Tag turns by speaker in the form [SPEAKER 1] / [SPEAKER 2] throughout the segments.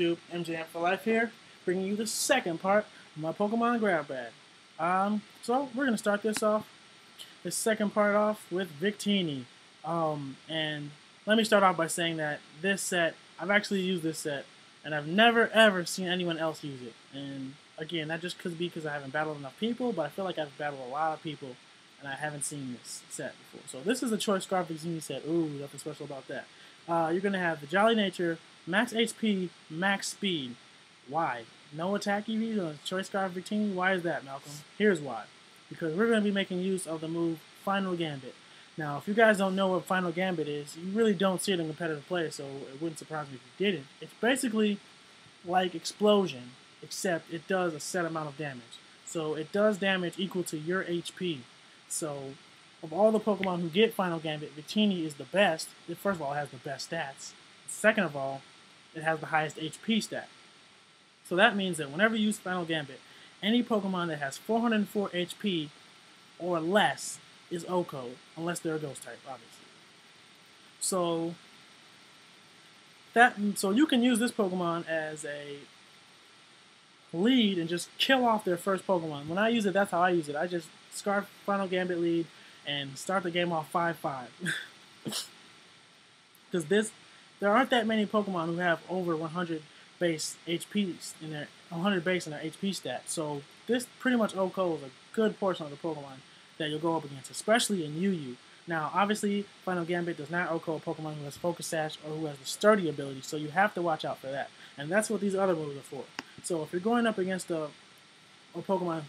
[SPEAKER 1] YouTube? Mjm4life here, bringing you the second part of my Pokemon grab bag. So we're gonna start this second part off with Victini. And let me start off by saying that this set, I've actually used this set, and I've never ever seen anyone else use it. And again, that just could be because I haven't battled enough people, but I feel like I've battled a lot of people, and I haven't seen this set before. So this is a Choice Scarf Victini set. Ooh, nothing special about that. You're going to have the Jolly Nature, Max HP, Max Speed. Why? No attack EVs on Choice Scarf Victini? Why is that, Malcolm? Here's why. Because we're going to be making use of the move Final Gambit. Now, if you guys don't know what Final Gambit is, you really don't see it in competitive play, so it wouldn't surprise me if you didn't. It's basically like Explosion, except it does a set amount of damage. So it does damage equal to your HP. So of all the Pokemon who get Final Gambit, Victini is the best. First of all, it has the best stats. Second of all, it has the highest HP stat. So that means that whenever you use Final Gambit, any Pokemon that has 404 HP or less is OHKO, unless they're a Ghost type, obviously. So you can use this Pokemon as a lead and just kill off their first Pokemon. When I use it, that's how I use it. I just Scarf Final Gambit lead and start the game off 5-5. Because there aren't that many Pokemon who have over 100 base HPs in their 100 base in their HP stat. So this pretty much OHKO is a good portion of the Pokemon that you'll go up against, especially in UU. Now, obviously, Final Gambit does not OHKO a Pokemon who has Focus Sash or who has the Sturdy ability, so you have to watch out for that. And that's what these other moves are for. So if you're going up against a Pokemon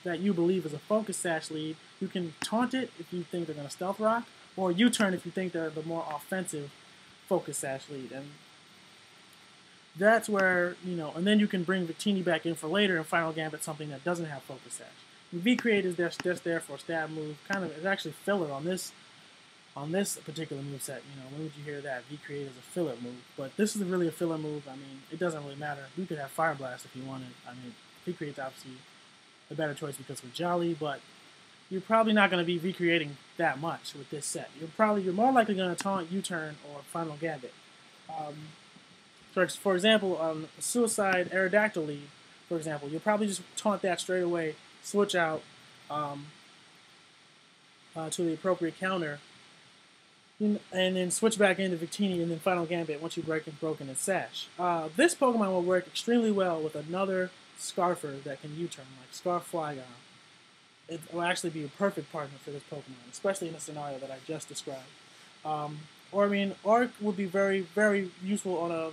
[SPEAKER 1] that you believe is a Focus Sash lead, you can taunt it if you think they're going to Stealth Rock, or U-turn if you think they're the more offensive Focus Sash lead. And that's where, and then you can bring Victini back in for later and Final Gambit something that doesn't have Focus Sash. V-Create is just there for a stab move. It's actually filler on this particular move set. When would you hear that? V-Create is a filler move, but this is really a filler move. I mean, it doesn't really matter. You could have Fire Blast if you wanted. I mean, V-Create's obviously a better choice because we're Jolly, but you're probably not going to be V-Creating that much with this set. You're more likely going to taunt U-turn or Final Gambit. For example, on Suicide Aerodactyl lead, for example, you'll probably just taunt that straight away, switch out to the appropriate counter, and then switch back into Victini and then Final Gambit once you've broken its Sash. This Pokemon will work extremely well with another Scarfer that can U-turn, like Scarf Flygon. It will actually be a perfect partner for this Pokemon, especially in the scenario that I just described. Arc would be very, very useful on a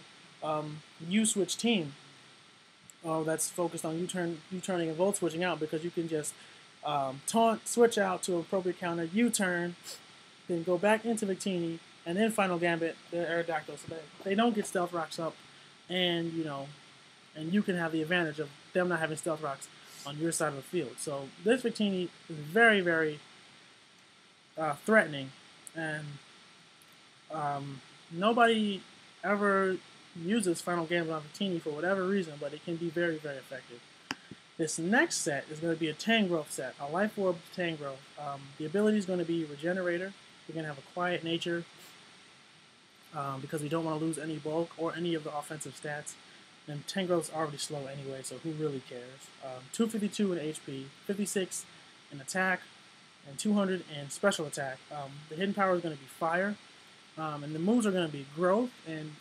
[SPEAKER 1] U-switch team that's focused on U-turning and Volt switching out, because you can just taunt, switch out to an appropriate counter, U-turn, then go back into Victini, and then Final Gambit the Aerodactyl, so they don't get Stealth Rocks up, and you can have the advantage of them not having Stealth Rocks on your side of the field. So this Victini is very, very threatening, and nobody ever uses Final Gambit on Victini for whatever reason, but it can be very, very effective. This next set is going to be a Tangrowth set, a Life Orb Tangrowth. The ability is going to be Regenerator. We're going to have a Quiet Nature because we don't want to lose any bulk or any of the offensive stats. And Tangrowth's already slow anyway, so who really cares? 252 in HP, 56 in attack, and 200 in special attack. The hidden power is going to be Fire, and the moves are going to be Growth. And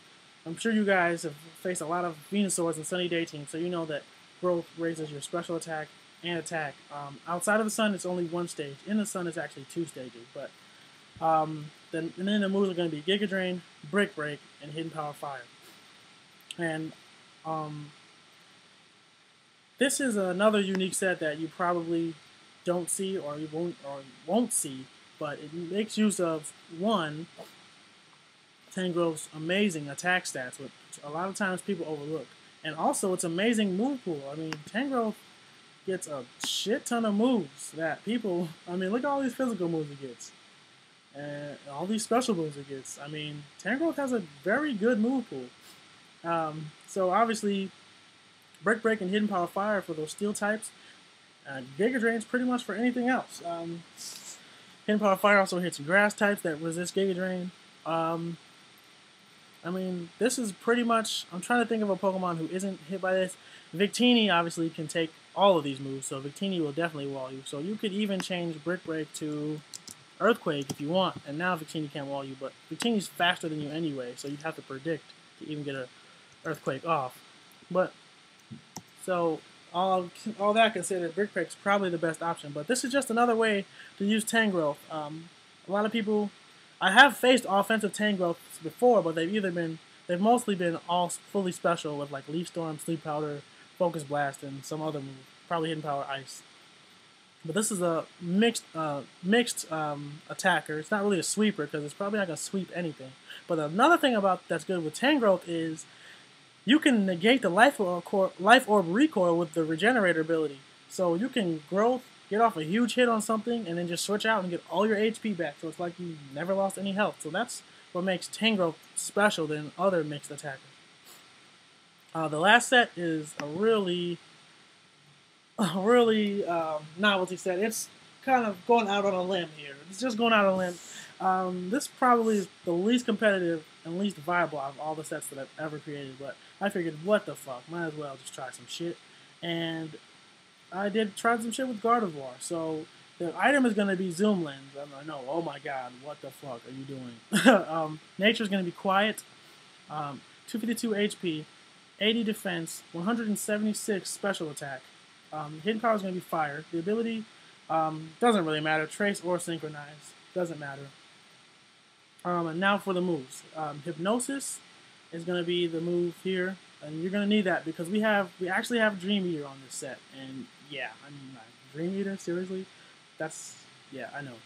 [SPEAKER 1] I'm sure you guys have faced a lot of Venusaurs and Sunny Day teams, so you know that Growth raises your special attack and attack. Outside of the sun, it's only one stage. In the sun, it's actually 2 stages. But then the moves are going to be Giga Drain, Brick Break, and Hidden Power Fire. And this is another unique set that you probably don't see or you won't see, but it makes use of one, Tangrowth's amazing attack stats, which a lot of times people overlook, and also its amazing move pool. I mean, Tangrowth gets a shit ton of moves that people. I mean, look at all these physical moves it gets, and all these special moves it gets. I mean, Tangrowth has a very good move pool. So obviously, Brick Break and Hidden Power Fire for those steel types. Giga Drain's pretty much for anything else. Hidden Power Fire also hits grass types that resist Giga Drain. I mean, this is pretty much, I'm trying to think of a Pokemon who isn't hit by this. Victini obviously can take all of these moves, so Victini will definitely wall you. So you could even change Brick Break to Earthquake if you want, and now Victini can't wall you, but Victini's faster than you anyway, so you'd have to predict to even get a Earthquake off. But, so, all that considered, Brick Break's probably the best option, but this is just another way to use Tangrowth. A lot of people, I have faced offensive Tangrowths before, but they've mostly been all fully special with like Leaf Storm, Sleep Powder, Focus Blast, and some other move, probably Hidden Power Ice. But this is a mixed attacker. It's not really a sweeper because it's probably not gonna sweep anything. But another thing about that's good with Tangrowth is you can negate the Life Orb recoil with the Regenerator ability. So you can growth, get off a huge hit on something, and then just switch out and get all your HP back. So it's like you never lost any health. So that's what makes Tangrowth special than other mixed attackers. The last set is a really novelty set. It's kind of going out on a limb here. It's just going out on a limb. This probably is the least competitive and least viable out of all the sets that I've ever created, but I figured, what the fuck, might as well just try some shit. And I did try some shit with Gardevoir. So the item is going to be Zoom Lens. I know, oh my god, what the fuck are you doing? Nature's going to be Quiet, 252 HP, 80 defense, 176 special attack. Hidden Power is going to be Fire. The ability doesn't really matter. Trace or Synchronize. Doesn't matter. And now for the moves. Hypnosis is going to be the move here. And you're going to need that because we actually have Dream Eater on this set. And yeah, I mean, like, Dream Eater? Seriously? Yeah, I know.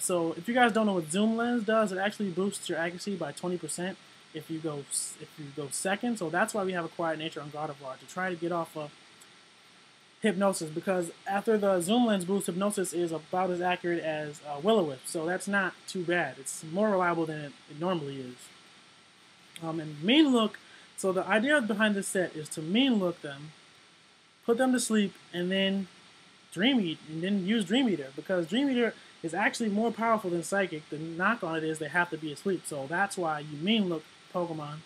[SPEAKER 1] So if you guys don't know what Zoom Lens does, it actually boosts your accuracy by 20% if you go second. So that's why we have a Quiet Nature on Gardevoir, to try to get off of Hypnosis, because after the Zoom Lens boost, Hypnosis is about as accurate as Will-O-Wisp, so that's not too bad. It's more reliable than it normally is. And Mean Look, so the idea behind this set is to Mean Look them, put them to sleep, and then use Dream Eater, because Dream Eater is actually more powerful than Psychic. The knock on it is they have to be asleep, so that's why you Mean Look Pokemon,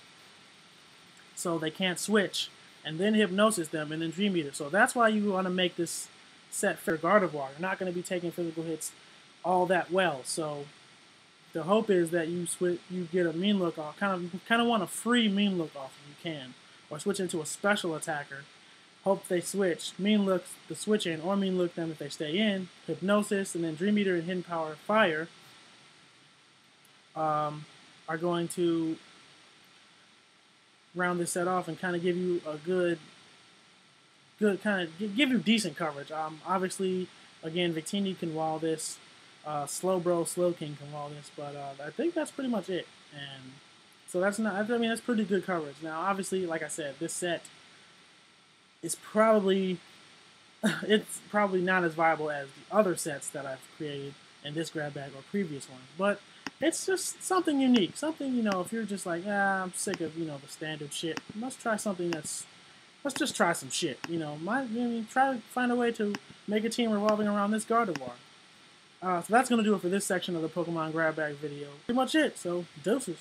[SPEAKER 1] so they can't switch, and then Hypnosis them, and then Dream Eater. So that's why you want to make this set for Gardevoir. You're not going to be taking physical hits all that well. So the hope is that you get a Mean Look off. Kind of want a free Mean Look off if you can, or switch into a special attacker. Hope they switch. Mean Look the switch in, or Mean Look them if they stay in. Hypnosis, and then Dream Eater and Hidden Power Fire are going to round this set off and kind of give you a good give you decent coverage. Obviously, again, Victini can wall this, Slowking can wall this, but I think that's pretty much it. And so that's pretty good coverage. Now, obviously, like I said, this set is probably not as viable as the other sets that I've created in this grab bag or previous ones, but it's just something unique. Something, if you're just like, I'm sick of, the standard shit. Let's try something let's just try some shit. Try to find a way to make a team revolving around this Gardevoir. So that's going to do it for this section of the Pokemon Grab Bag video. Pretty much it, so deuces.